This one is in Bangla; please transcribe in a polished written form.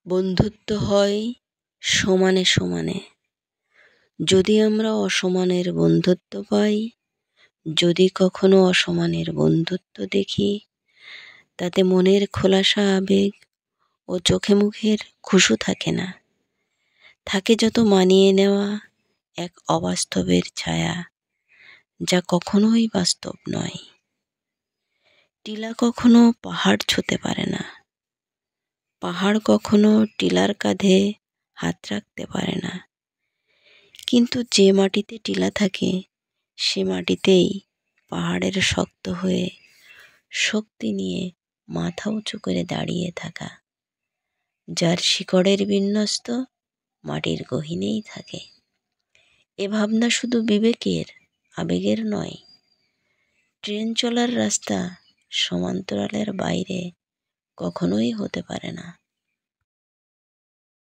বন্ধুত্ব হয় সমানে সমানে। যদি আমরা অসমানের বন্ধুত্ব পাই, যদি কখনো অসমানের বন্ধুত্ব দেখি, তাতে মনের খোলাসা আবেগ ও চোখে মুখের খুশু থাকে না। থাকে যত মানিয়ে নেওয়া এক অবাস্তবের ছায়া, যা কখনোই বাস্তব নয়। টিলা কখনো পাহাড় ছুঁতে পারে না, পাহাড় কখনো টিলার কাঁধে হাত রাখতে পারে না। কিন্তু যে মাটিতে টিলা থাকে, সে মাটিতেই পাহাড়ের শক্ত হয়ে শক্তি নিয়ে মাথা উঁচু করে দাঁড়িয়ে থাকা, যার শিকড়ের বিন্যস্ত মাটির গহীনেই থাকে। এ ভাবনা শুধু বিবেকের, আবেগের নয়। ট্রেন চলার রাস্তা সমান্তরালের বাইরে কখনোই হতে পারে না।